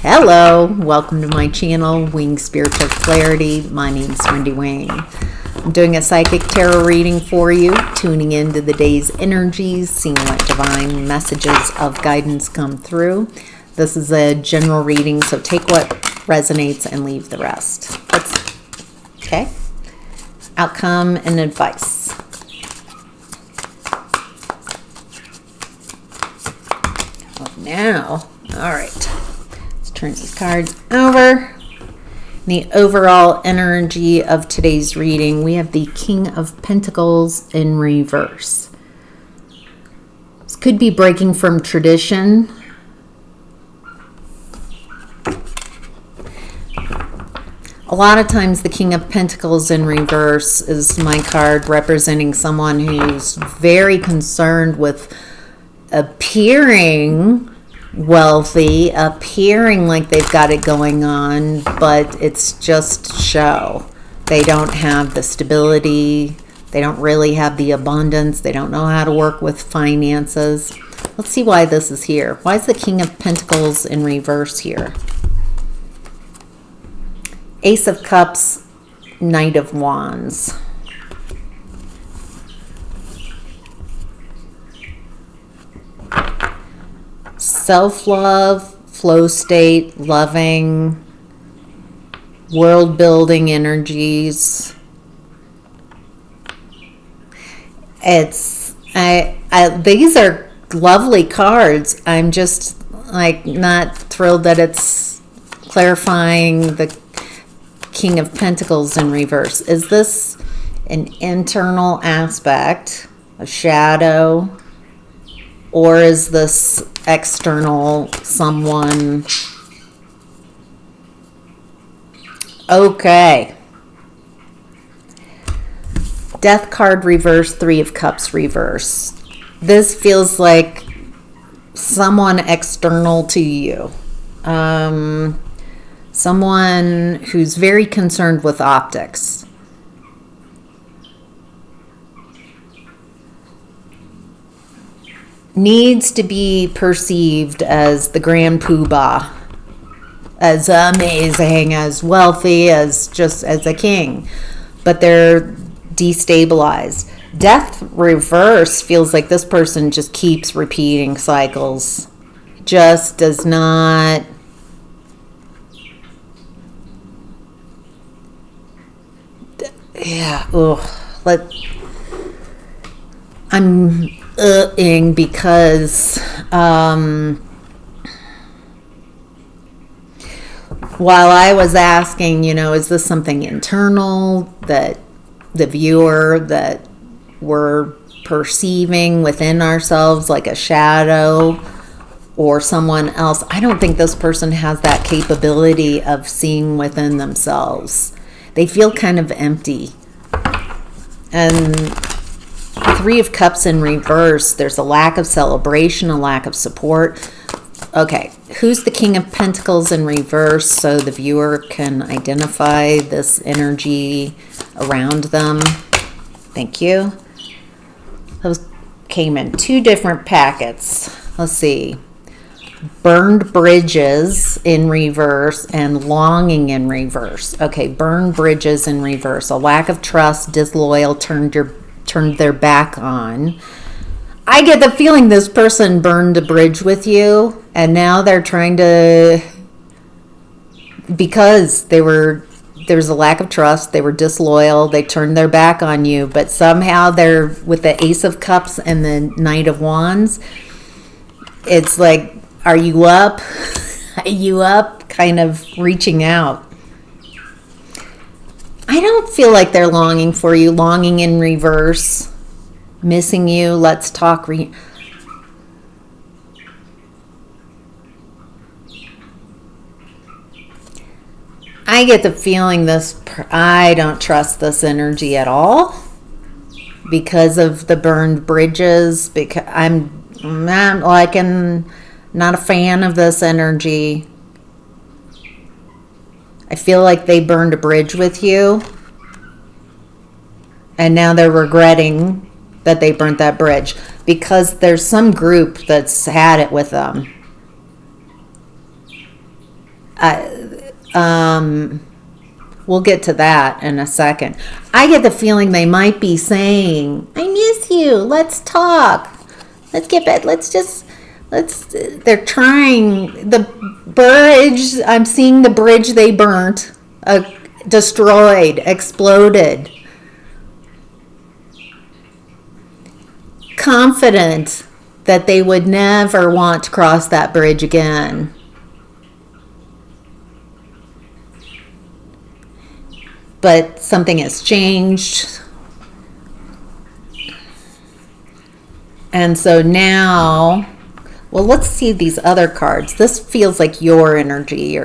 Hello, welcome to my channel, Wing Spiritual Clarity. My name's Wendy Wing. I'm doing a psychic tarot reading for you, tuning into the day's energies, seeing what divine messages of guidance come through. This is a general reading, so take what resonates and leave the rest. Okay? Outcome and advice. Now, all right. Turn these cards over. The overall energy of today's reading, we have the King of Pentacles in reverse. This could be breaking from tradition. A lot of times the King of Pentacles in reverse is my card representing someone who's very concerned with appearing wealthy, appearing like they've got it going on, but it's just show. They don't have the stability. They don't really have the abundance. They don't know how to work with finances. Let's see why this is here. Why is the King of Pentacles in reverse here? Ace of Cups, Knight of Wands. Self-love, flow state, loving, world-building energies. These are lovely cards. I'm just like not thrilled that it's clarifying the King of Pentacles in reverse. Is this an internal aspect, a shadow? Or is this external someone? Okay. Death card reverse, Three of Cups reverse. This feels like someone external to you. Someone who's very concerned with optics. Needs to be perceived as the grand poobah, as amazing, as wealthy, as a king, but they're destabilized. Death reverse feels like this person just keeps repeating cycles, just does not I'm because while I was asking, is this something internal that the viewer, that we're perceiving within ourselves like a shadow or someone else? I don't think this person has that capability of seeing within themselves. They feel kind of empty. And Three of Cups in reverse, there's a lack of celebration, a lack of support. Okay, who's the King of Pentacles in reverse so the viewer can identify this energy around them? Thank you. Those came in two different packets. Let's see. Burned bridges in reverse and longing in reverse. Okay, burned bridges in reverse. A lack of trust, disloyal, turned their back on. I get the feeling this person burned a bridge with you and now they're trying to, because there was a lack of trust, they were disloyal, they turned their back on you, but somehow they're with the Ace of Cups and the Knight of Wands. It's like, are you up? Are you up? Kind of reaching out. I don't feel like they're longing for you. Longing in reverse. Missing you. Let's talk. I get the feeling I don't trust this energy at all because of the burned bridges. Because I'm not a fan of this energy. I feel like they burned a bridge with you and now they're regretting that they burnt that bridge because there's some group that's had it with them. We'll get to that in a second. I get the feeling they might be saying, I miss you. Let's talk. Let's get back. They're trying. The bridge, I'm seeing the bridge they burnt, destroyed, exploded. Confident that they would never want to cross that bridge again. But something has changed. And so now, well, let's see these other cards. This feels like your energy.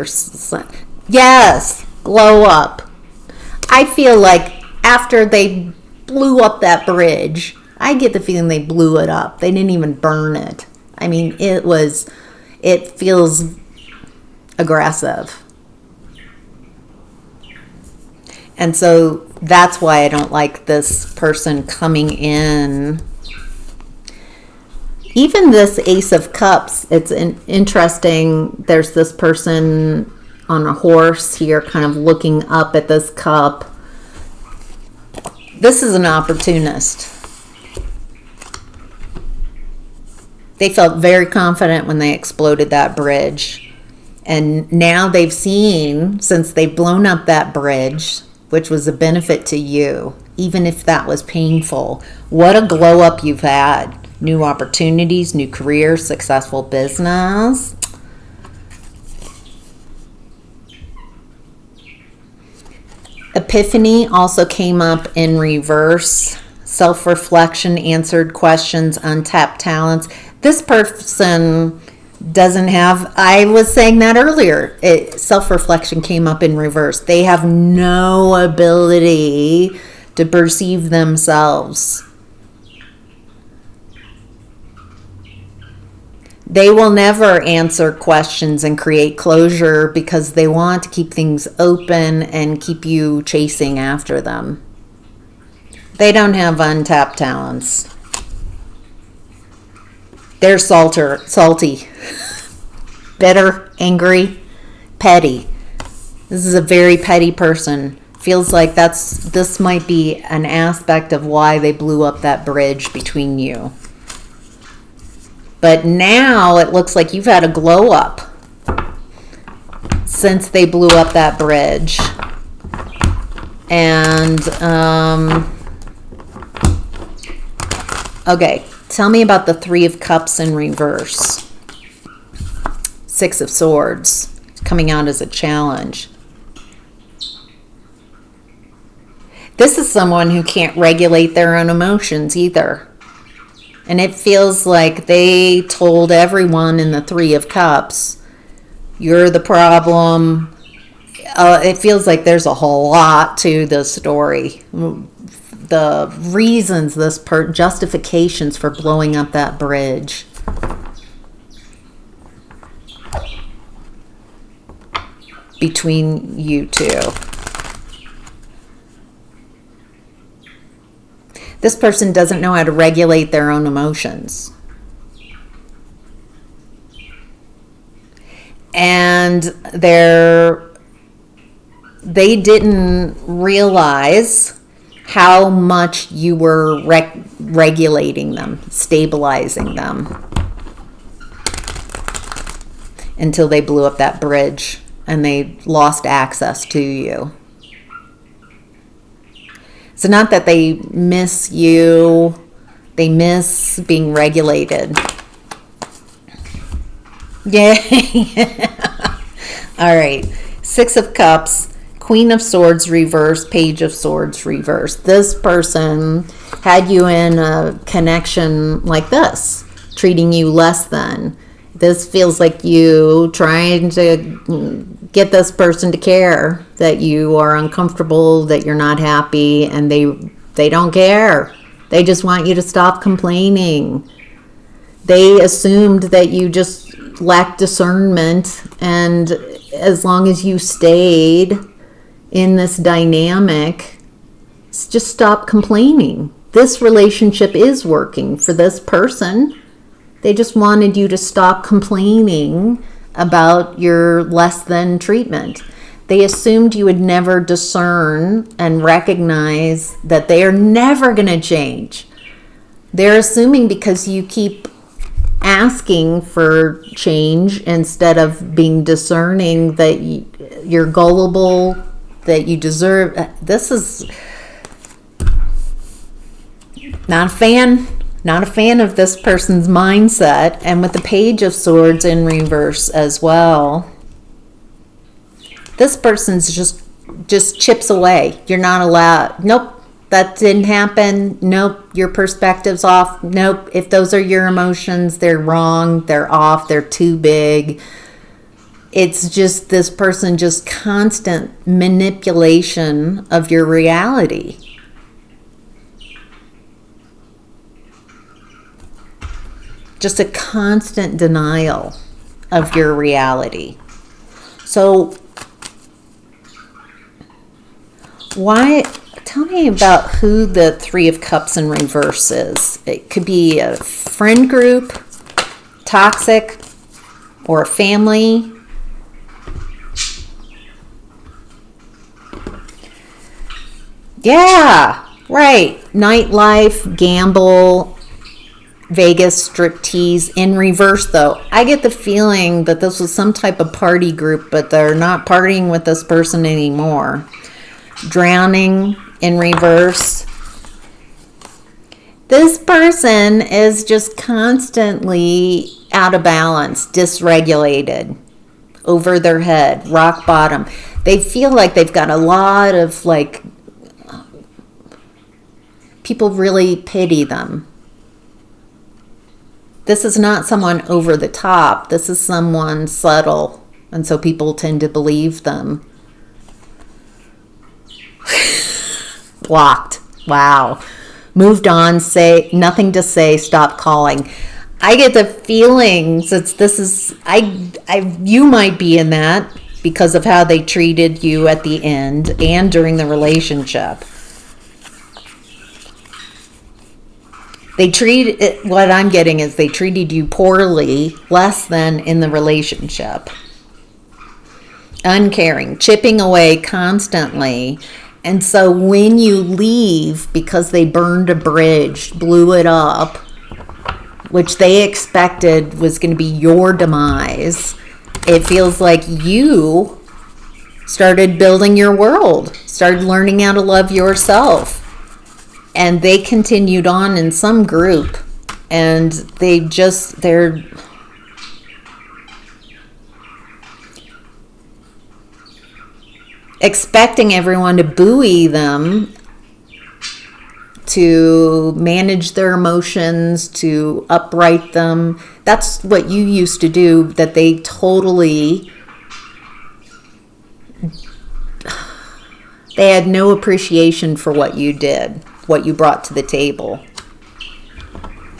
Yes, glow up. I feel like after they blew up that bridge, I get the feeling they blew it up. They didn't even burn it. I mean, it feels aggressive. And so that's why I don't like this person coming in. Even this Ace of Cups, it's interesting. There's this person on a horse here kind of looking up at this cup. This is an opportunist. They felt very confident when they exploded that bridge. And now they've seen, since they've blown up that bridge, which was a benefit to you, even if that was painful, what a glow up you've had. New opportunities, new career, successful business. Epiphany also came up in reverse. Self-reflection, answered questions, untapped talents. This person doesn't have, I was saying that earlier, self-reflection came up in reverse. They have no ability to perceive themselves. They will never answer questions and create closure because they want to keep things open and keep you chasing after them. They don't have untapped talents. They're salty, bitter, angry, petty. This is a very petty person. Feels like this might be an aspect of why they blew up that bridge between you. But now it looks like you've had a glow up since they blew up that bridge. And, okay, tell me about the Three of Cups in reverse. Six of Swords coming out as a challenge. This is someone who can't regulate their own emotions either. And it feels like they told everyone in the Three of Cups, you're the problem. It feels like there's a whole lot to the story. The reasons, justifications for blowing up that bridge. Between you two. This person doesn't know how to regulate their own emotions. And they didn't realize how much you were regulating them, stabilizing them, until they blew up that bridge and they lost access to you. So not that they miss you, they miss being regulated. Yeah. All right. Six of Cups, Queen of Swords reverse, Page of Swords reverse. This person had you in a connection like this, treating you less than. This feels like you trying to get this person to care that you are uncomfortable, that you're not happy, and they don't care. They just want you to stop complaining. They assumed that you just lacked discernment, and as long as you stayed in this dynamic, just stop complaining. This relationship is working for this person. They just wanted you to stop complaining about your less than treatment. They assumed you would never discern and recognize that they are never going to change. They're assuming because you keep asking for change instead of being discerning that you're gullible, that you deserve. This is not a fan of this person's mindset. And with the Page of Swords in reverse as well, this person's just chips away. You're not allowed. Nope, that didn't happen. Nope, your perspective's off. Nope, if those are your emotions, they're wrong, they're off, they're too big. It's just this person, just constant manipulation of your reality. Just a constant denial of your reality. So tell me about who the Three of Cups in reverse is. It could be a friend group, toxic, or a family. Yeah, right. Nightlife, gamble, Vegas, striptease. In reverse, though, I get the feeling that this was some type of party group, but they're not partying with this person anymore. Drowning in reverse. This person is just constantly out of balance, dysregulated, over their head, rock bottom. They feel like they've got a lot of, like, people really pity them. This is not someone over the top. This is someone subtle, and so people tend to believe them. Blocked. Wow. Moved on. Say nothing to say. Stop calling. I get the feeling since this is you might be in that because of how they treated you at the end and during the relationship. What I'm getting is they treated you poorly, less than in the relationship. Uncaring, chipping away constantly. And so when you leave because they burned a bridge, blew it up, which they expected was going to be your demise, it feels like you started building your world, started learning how to love yourself. And they continued on in some group, and they're expecting everyone to buoy them, to manage their emotions, to upright them. That's what you used to do, that they had no appreciation for what you did, what you brought to the table.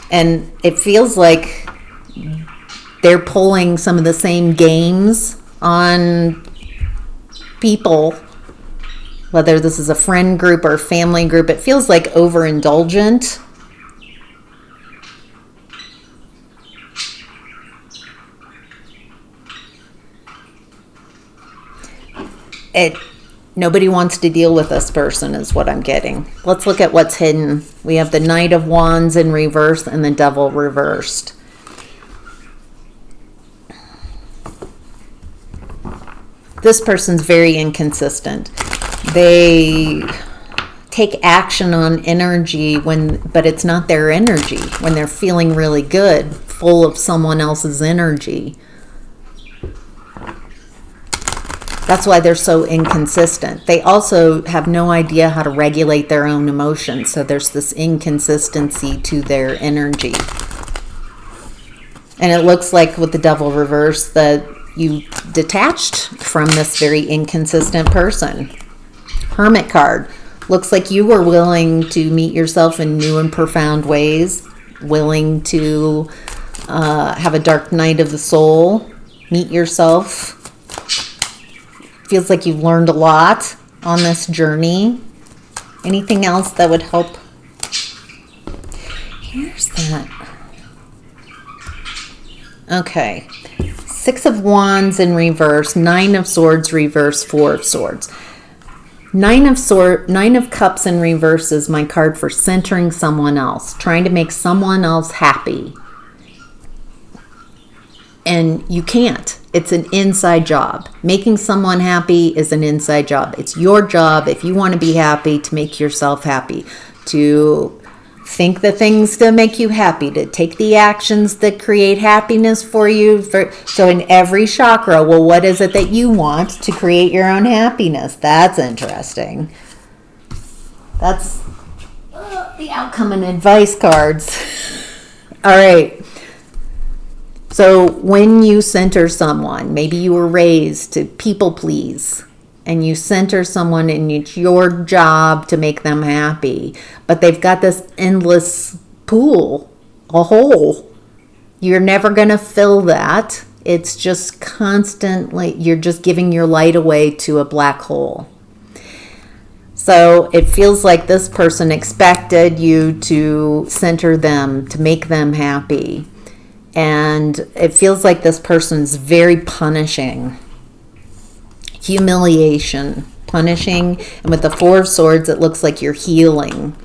And it feels like they're pulling some of the same games on people, whether this is a friend group or a family group. It feels like overindulgent. Nobody wants to deal with this person is what I'm getting. Let's look at what's hidden. We have the Knight of Wands in reverse and the Devil reversed. This person's very inconsistent. They take action on energy but it's not their energy, when they're feeling really good, full of someone else's energy. That's why they're so inconsistent. They also have no idea how to regulate their own emotions, so there's this inconsistency to their energy. And it looks like with the Devil reverse that you detached from this very inconsistent person. Hermit card. Looks like you were willing to meet yourself in new and profound ways, willing to have a dark night of the soul, meet yourself. Feels like you've learned a lot on this journey. Anything else that would help? Here's that. Okay. Six of Wands in reverse, Nine of Swords reverse, Four of Swords. Nine of Cups in reverse is my card for centering someone else, trying to make someone else happy. And you can't. It's an inside job. Making someone happy is an inside job. It's your job, if you want to be happy, to make yourself happy, to think the things that make you happy, to take the actions that create happiness for you. So in every chakra, well, what is it that you want to create your own happiness? That's interesting. That's the outcome and advice cards. All right. So when you center someone, maybe you were raised to people please, and you center someone and it's your job to make them happy, but they've got this endless pool, a hole. You're never going to fill that. It's just constantly, you're just giving your light away to a black hole. So it feels like this person expected you to center them, to make them happy. And it feels like this person's very punishing. Humiliation, punishing. And with the Four of Swords, it looks like you're healing.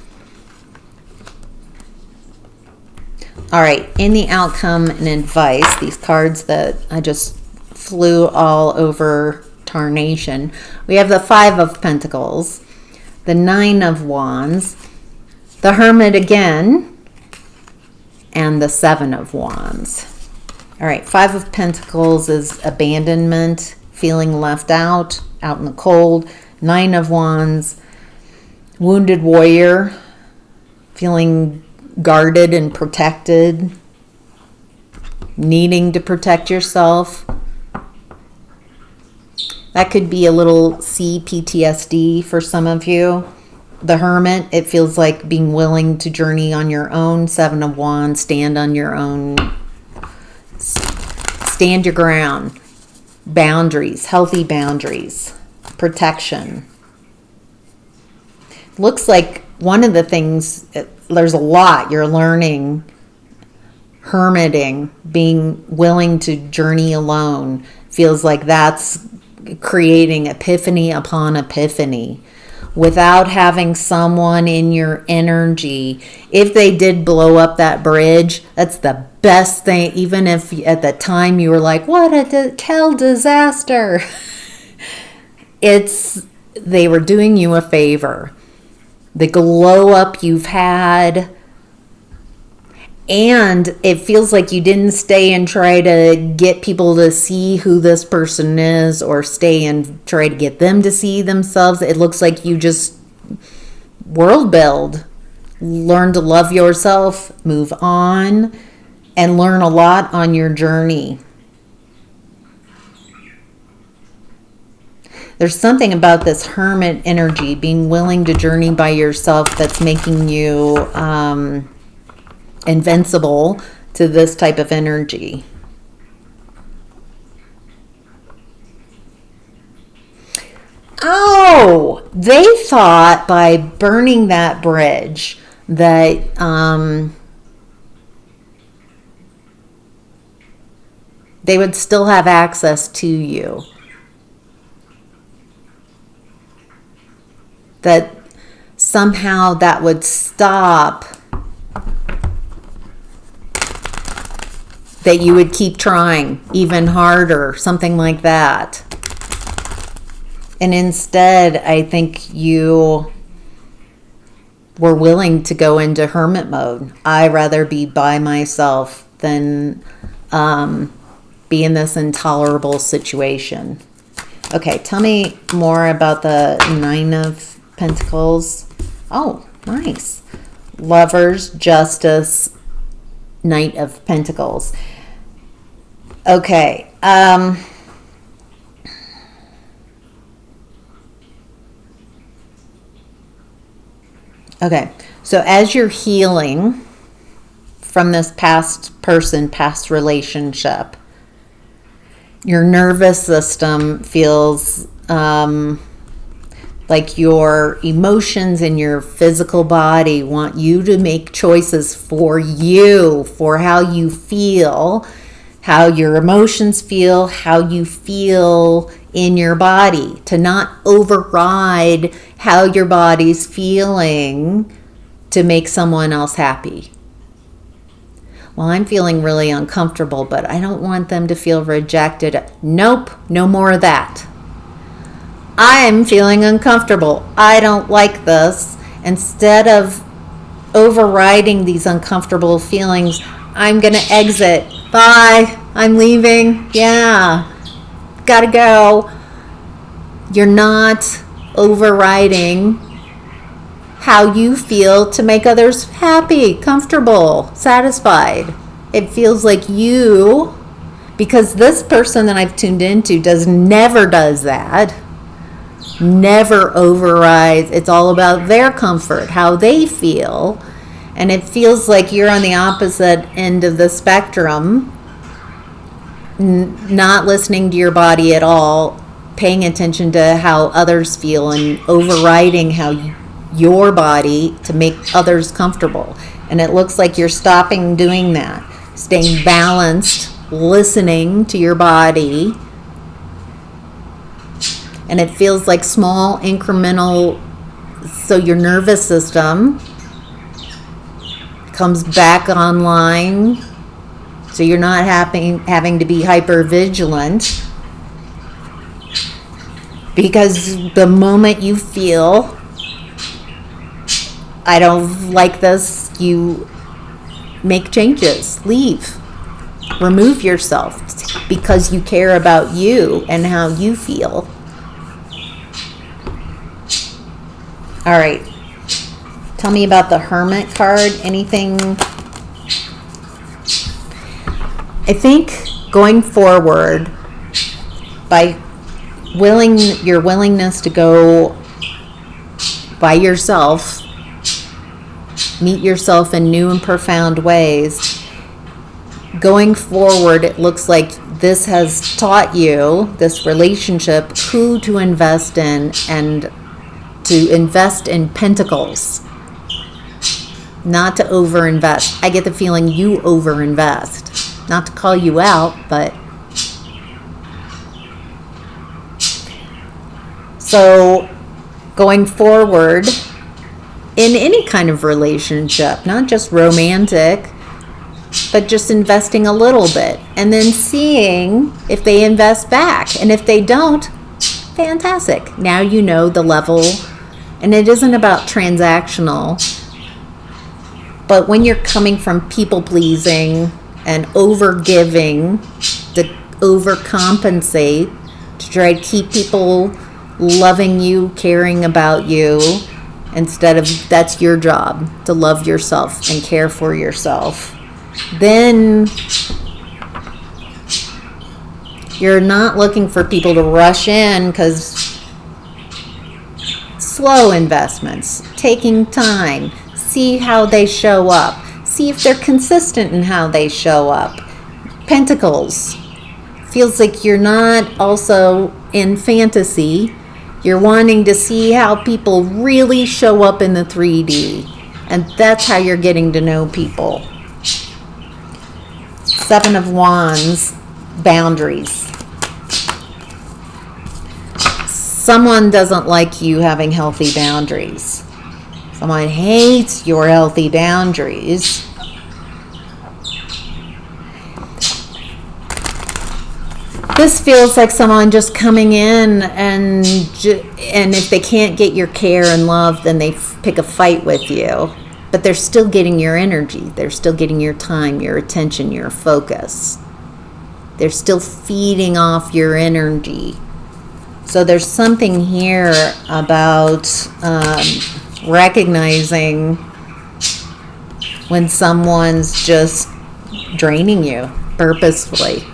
All right, in the outcome and advice, these cards that I just flew all over Tarnation, we have the Five of Pentacles, the Nine of Wands, the Hermit again, and the Seven of Wands. All right, Five of Pentacles is abandonment, feeling left out in the cold. Nine of Wands, wounded warrior, feeling guarded and protected, needing to protect yourself. That could be a little CPTSD for some of you. The Hermit, it feels like being willing to journey on your own. Seven of Wands, stand on your own. Stand your ground. Boundaries, healthy boundaries. Protection. Looks like one of the things, there's a lot you're learning. Hermiting, being willing to journey alone. Feels like that's creating epiphany upon epiphany. Without having someone in your energy. If they did blow up that bridge, that's the best thing. Even if at the time you were like, what a hell disaster. They were doing you a favor. The glow up you've had. And it feels like you didn't stay and try to get people to see who this person is, or stay and try to get them to see themselves. It looks like you just world build, learn to love yourself, move on, and learn a lot on your journey. There's something about this Hermit energy, being willing to journey by yourself, that's making you invincible to this type of energy. Oh, they thought by burning that bridge that they would still have access to you. That somehow that would stop, that you would keep trying even harder, something like that. And instead, I think you were willing to go into hermit mode. I'd rather be by myself than be in this intolerable situation. Okay, tell me more about the Nine of Pentacles. Oh, nice. Lovers, Justice, Knight of Pentacles. Okay. Okay. So as you're healing from this past person, past relationship, your nervous system feels like your emotions and your physical body want you to make choices for you, for how you feel, how your emotions feel, how you feel in your body, to not override how your body's feeling to make someone else happy. Well, I'm feeling really uncomfortable, but I don't want them to feel rejected. Nope, no more of that. I'm feeling uncomfortable. I don't like this. Instead of overriding these uncomfortable feelings, I'm going to exit. Bye. I'm leaving. Yeah. Gotta go. You're not overriding how you feel to make others happy, comfortable, satisfied. It feels like you, because this person that I've tuned into never does that. Never overrides. It's all about their comfort, how they feel. And it feels like you're on the opposite end of the spectrum, not listening to your body at all, paying attention to how others feel and overriding how your body to make others comfortable. And it looks like you're stopping doing that, staying balanced, listening to your body. And it feels like small incremental, so your nervous system comes back online, so you're not having to be hyper vigilant, because the moment you feel, I don't like this, you make changes, leave, remove yourself, because you care about you and how you feel. All right. Tell me about the Hermit card. Anything? I think going forward, by your willingness to go by yourself, meet yourself in new and profound ways, going forward, it looks like this has taught you, this relationship, who to invest in, and to invest in pentacles, not to overinvest. I get the feeling you overinvest. Not to call you out, but so going forward in any kind of relationship, not just romantic, but just investing a little bit and then seeing if they invest back. And if they don't, fantastic. Now you know the level. And it isn't about transactional, but when you're coming from people pleasing and over giving to overcompensate to try to keep people loving you, caring about you, instead of that's your job, to love yourself and care for yourself, then you're not looking for people to rush in, because slow investments, taking time, see how they show up, see if they're consistent in how they show up. Pentacles feels like you're not also in fantasy. You're wanting to see how people really show up in the 3D, and that's how you're getting to know people. 7 of Wands, boundaries. Someone doesn't like you having healthy boundaries. Someone hates your healthy boundaries. This feels like someone just coming in and if they can't get your care and love, then they pick a fight with you. But they're still getting your energy. They're still getting your time, your attention, your focus. They're still feeding off your energy. So there's something here about recognizing when someone's just draining you purposefully.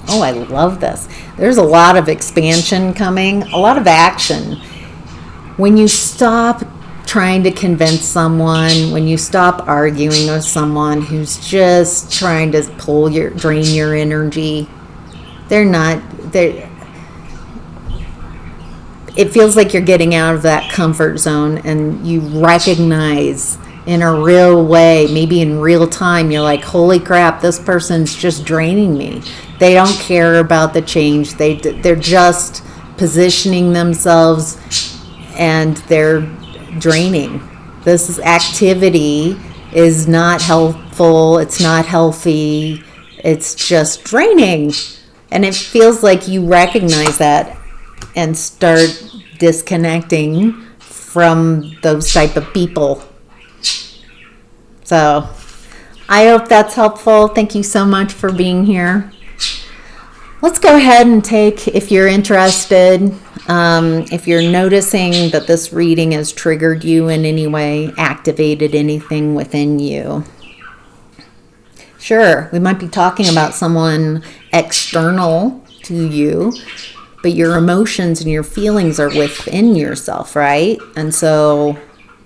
Oh, I love this. There's a lot of expansion coming, a lot of action. When you stop trying to convince someone, when you stop arguing with someone who's just trying to drain your energy, it feels like you're getting out of that comfort zone, and you recognize in a real way, maybe in real time. You're like, holy crap, this person's just draining me. They don't care about the change. They're just positioning themselves, and they're draining. This activity is not helpful. It's not healthy. It's just draining. And it feels like you recognize that and start disconnecting from those type of people. So I hope that's helpful. Thank you so much for being here. Let's go ahead and take, if you're interested, if you're noticing that this reading has triggered you in any way, activated anything within you. Sure, we might be talking about someone external to you, but your emotions and your feelings are within yourself, right? And so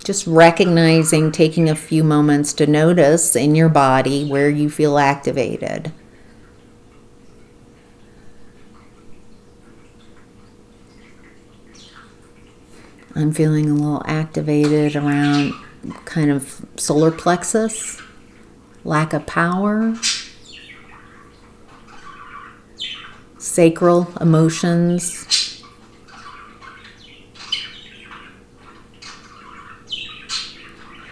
just recognizing, taking a few moments to notice in your body where you feel activated. I'm feeling a little activated around kind of solar plexus, lack of power, sacral emotions.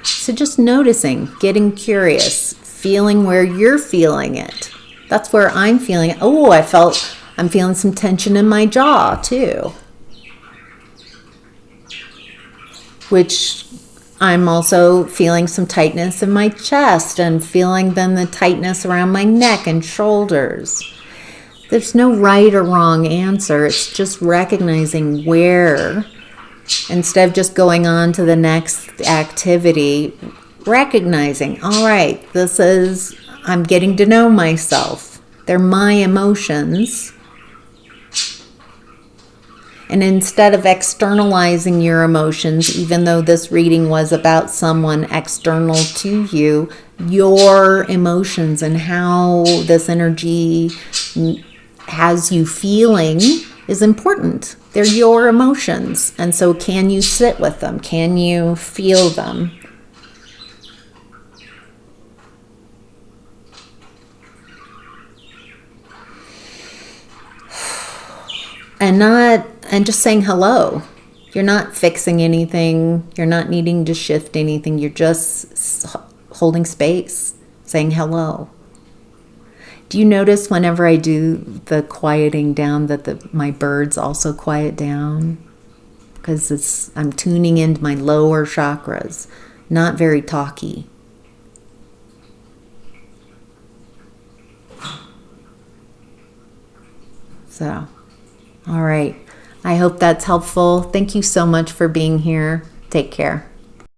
So just noticing, getting curious, feeling where you're feeling it. That's where I'm feeling it. Oh, I'm feeling some tension in my jaw too. Which I'm also feeling some tightness in my chest and feeling then the tightness around my neck and shoulders. There's no right or wrong answer. It's just recognizing where, instead of just going on to the next activity, recognizing, all right, I'm getting to know myself. They're my emotions. And instead of externalizing your emotions, even though this reading was about someone external to you, your emotions and how this energy has you feeling is important. They're your emotions. And so can you sit with them? Can you feel them? And just saying hello. You're not fixing anything. You're not needing to shift anything. You're just holding space, saying hello. Do you notice whenever I do the quieting down that my birds also quiet down? Because I'm tuning into my lower chakras, not very talky. So, all right. I hope that's helpful. Thank you so much for being here. Take care.